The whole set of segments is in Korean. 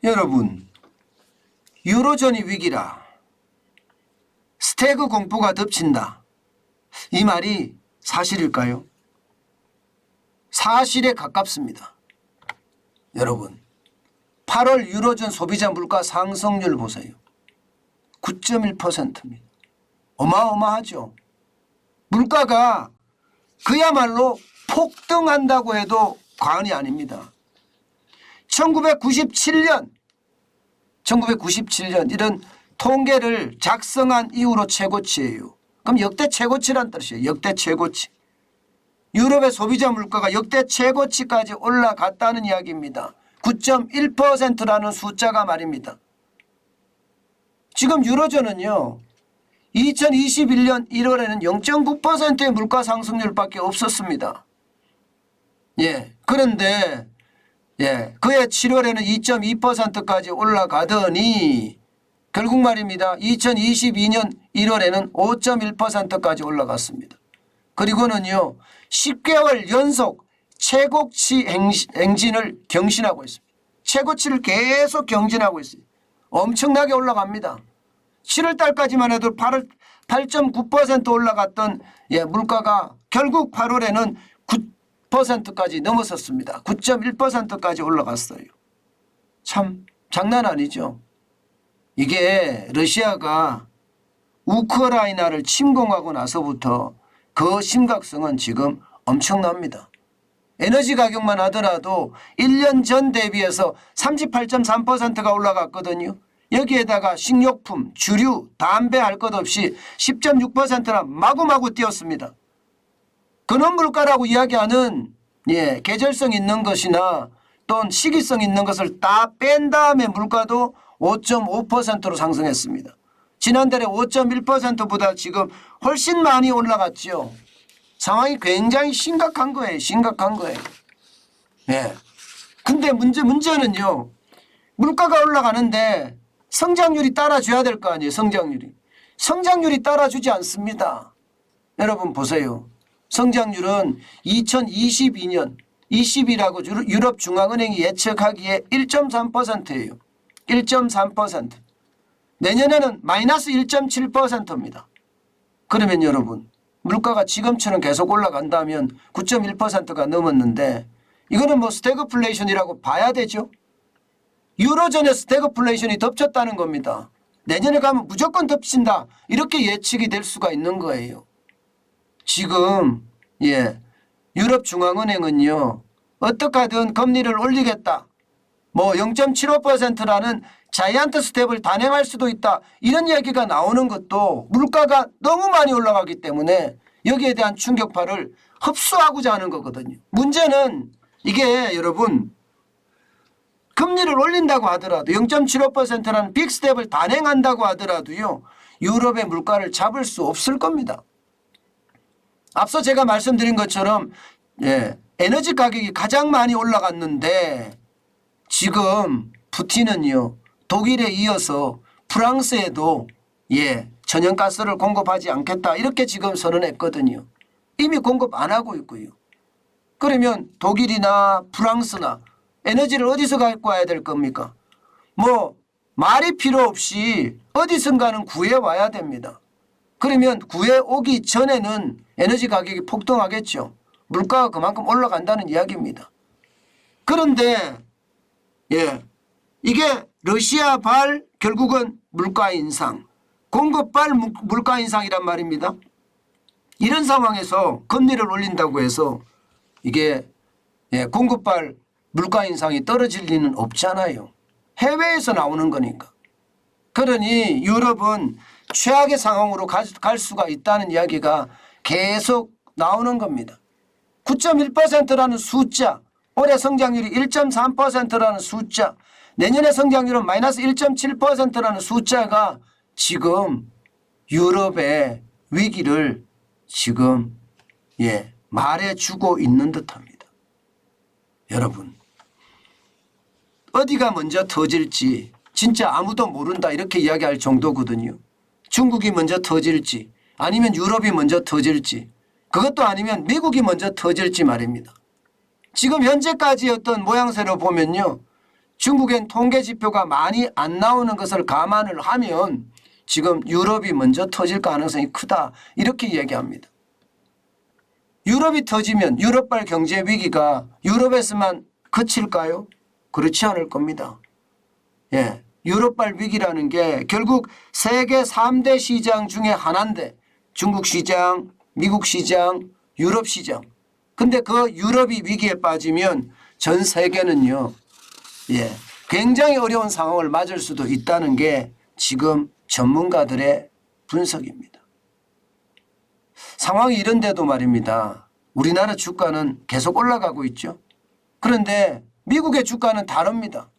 여러분, 유로존이 위기라. 스태그 공포가 덮친다. 이 말이 사실일까요? 사실에 가깝습니다. 여러분, 8월 유로존 소비자 물가 상승률 보세요. 9.1%입니다. 어마어마하죠. 물가가 그야말로 폭등한다고 해도 과언이 아닙니다. 1997년 이런 통계를 작성한 이후로 최고치예요. 그럼 역대 최고치란 뜻이에요. 역대 최고치. 유럽의 소비자 물가가 역대 최고치까지 올라갔다는 이야기입니다. 9.1%라는 숫자가 말입니다. 지금 유로존은요, 2021년 1월에는 0.9%의 물가 상승률밖에 없었습니다. 그런데 그해 7월에는 2.2%까지 올라가더니 결국 말입니다. 2022년 1월에는 5.1%까지 올라갔습니다. 그리고는요, 10개월 연속 최고치 행진을 경신하고 있습니다. 최고치를 계속 경진하고 있어요. 엄청나게 올라갑니다. 7월 달까지만 해도 8.9% 올라갔던 물가가 결국 8월에는 9%까지 넘어섰습니다. 9.1%까지 올라갔어요. 참 장난 아니죠. 이게 러시아가 우크라이나를 침공하고 나서부터 그 심각성은 지금 엄청납니다. 에너지 가격만 하더라도 1년 전 대비해서 38.3%가 올라갔거든요. 여기에다가 식료품, 주류, 담배 할 것 없이 10.6%나 마구마구 뛰었습니다. 근원 물가라고 이야기하는 계절성 있는 것이나 또는 시기성 있는 것을 다 뺀 다음에 물가도 5.5%로 상승했습니다. 지난달에 5.1%보다 지금 훨씬 많이 올라갔죠. 상황이 굉장히 심각한 거예요. 심각한 거예요. 근데 문제는요, 물가가 올라가는데 성장률이 따라줘야 될 거 아니에요. 성장률이 따라주지 않습니다. 여러분 보세요. 성장률은 2022년 20이라고 유럽중앙은행이 예측하기에 1.3%예요. 1.3%. 내년에는 마이너스 1.7%입니다. 그러면 여러분, 물가가 지금처럼 계속 올라간다면 9.1%가 넘었는데 이거는 뭐 스태그플레이션이라고 봐야 되죠. 유로존의 스태그플레이션이 덮쳤다는 겁니다. 내년에 가면 무조건 덮친다. 이렇게 예측이 될 수가 있는 거예요. 지금 유럽중앙은행은요, 어떻게 하든 금리를 올리겠다. 뭐 0.75%라는 자이언트 스텝을 단행할 수도 있다. 이런 얘기가 나오는 것도 물가가 너무 많이 올라가기 때문에 여기에 대한 충격파를 흡수하고자 하는 거거든요. 문제는 이게 여러분, 금리를 올린다고 하더라도 0.75%라는 빅 스텝을 단행한다고 하더라도요, 유럽의 물가를 잡을 수 없을 겁니다. 앞서 제가 말씀드린 것처럼 에너지 가격이 가장 많이 올라갔는데 지금 푸틴은요, 독일에 이어서 프랑스에도 천연가스를 공급하지 않겠다 이렇게 지금 선언했거든요. 이미 공급 안 하고 있고요. 그러면 독일이나 프랑스나 에너지를 어디서 갖고 와야 될 겁니까? 뭐 말이 필요 없이 어디선가는 구해 와야 됩니다. 그러면 구해 오기 전에는 에너지 가격이 폭등하겠죠. 물가가 그만큼 올라간다는 이야기입니다. 그런데 이게 러시아발 결국은 물가 인상, 공급발 물가 인상이란 말입니다. 이런 상황에서 금리를 올린다고 해서 이게 공급발 물가 인상이 떨어질 리는 없잖아요. 해외에서 나오는 거니까. 그러니 유럽은 최악의 상황으로 갈 수가 있다는 이야기가 계속 나오는 겁니다. 9.1%라는 숫자, 올해 성장률이 1.3%라는 숫자, 내년의 성장률은 마이너스 1.7%라는 숫자가 지금 유럽의 위기를 지금 말해주고 있는 듯합니다. 여러분, 어디가 먼저 터질지 진짜 아무도 모른다 이렇게 이야기할 정도거든요. 중국이 먼저 터질지 아니면 유럽이 먼저 터질지 그것도 아니면 미국이 먼저 터질지 말입니다. 지금 현재까지 어떤 모양새로 보면요, 중국엔 통계 지표가 많이 안 나오는 것을 감안을 하면 지금 유럽이 먼저 터질 가능성이 크다 이렇게 얘기합니다. 유럽이 터지면 유럽발 경제 위기가 유럽에서만 그칠까요? 그렇지 않을 겁니다. 예, 유럽발 위기라는 게 결국 세계 3대 시장 중에 하나인데 중국 시장, 미국 시장, 유럽 시장. 근데 그 유럽이 위기에 빠지면 전 세계는요. 예, 굉장히 어려운 상황을 맞을 수도 있다는 게 지금 전문가들의 분석입니다. 상황이 이런데도 말입니다. 우리나라 주가는 계속 올라가고 있죠. 그런데 미국의 주가는 다릅니다.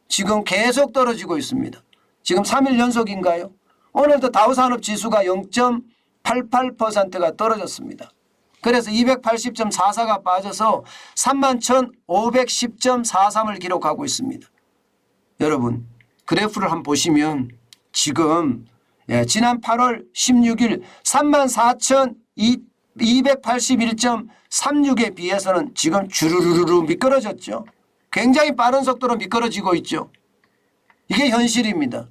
지금 계속 떨어지고 있습니다. 지금 3일 연속인가요? 오늘도 다우산업지수가 0.88%가 떨어졌습니다. 그래서 280.44가 빠져서 31,510.43을 기록하고 있습니다. 여러분 그래프를 한번 보시면 지금 지난 8월 16일 34,281.36에 비해서는 지금 주르르르 미끄러졌죠. 굉장히 빠른 속도로 미끄러지고 있죠. 이게 현실입니다.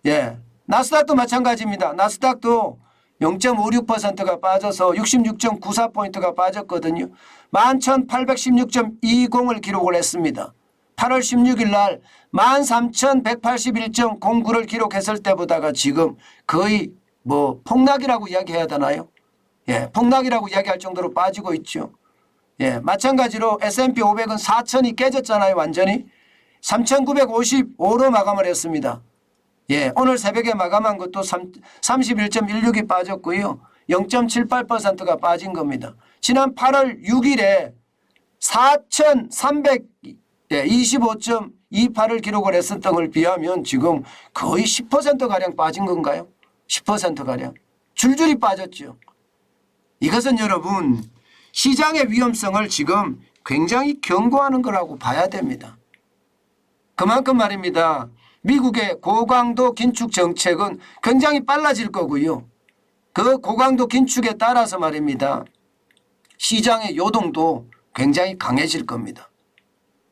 예, 나스닥도 마찬가지입니다. 나스닥도 0.56%가 빠져서 66.94포인트가 빠졌거든요. 11,816.20을 기록을 했습니다. 8월 16일 날 13,181.09를 기록했을 때보다가 지금 거의 뭐 폭락이라고 이야기해야 되나요? 예, 폭락이라고 이야기할 정도로 빠지고 있죠. 예, 마찬가지로 S&P 500은 4,000이 깨졌잖아요. 완전히 3,955로 마감을 했습니다. 예, 오늘 새벽에 마감한 것도 31.16이 빠졌고요. 0.78%가 빠진 겁니다. 지난 8월 6일에 4,325.28을 기록을 했었던 걸 비하면 지금 거의 10%가량 빠진 건가요? 10%가량. 줄줄이 빠졌죠. 이것은 여러분 시장의 위험성을 지금 굉장히 경고하는 거라고 봐야 됩니다. 그만큼 말입니다. 미국의 고강도 긴축 정책은 굉장히 빨라질 거고요. 그 고강도 긴축에 따라서 말입니다. 시장의 요동도 굉장히 강해질 겁니다.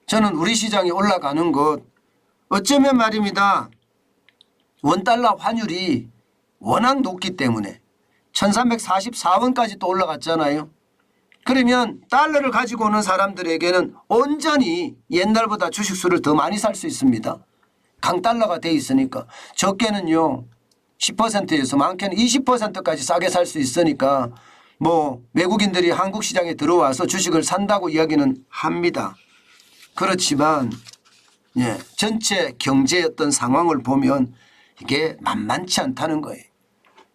저는 우리 시장이 올라가는 것 어쩌면 말입니다. 원달러 환율이 워낙 높기 때문에 1344원까지 또 올라갔잖아요. 그러면 달러를 가지고 오는 사람들에게는 온전히 옛날보다 주식수를 더 많이 살 수 있습니다. 강달러가 돼 있으니까 적게는요 10%에서 많게는 20%까지 싸게 살 수 있으니까 뭐 외국인들이 한국 시장에 들어와서 주식을 산다고 이야기는 합니다. 그렇지만 예, 전체 경제의 어떤 상황을 보면 이게 만만치 않다는 거예요.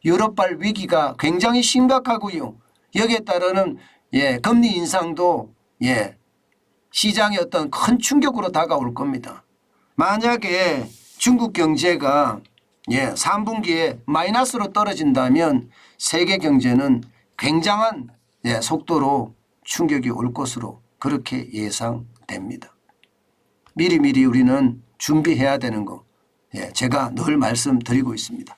유럽발 위기가 굉장히 심각하고요. 여기에 따르는 예, 금리 인상도 예, 시장에 어떤 큰 충격으로 다가올 겁니다. 만약에 중국 경제가 예, 3분기에 마이너스로 떨어진다면 세계 경제는 굉장한 예, 속도로 충격이 올 것으로 그렇게 예상됩니다. 미리미리 우리는 준비해야 되는 거 예, 제가 늘 말씀드리고 있습니다.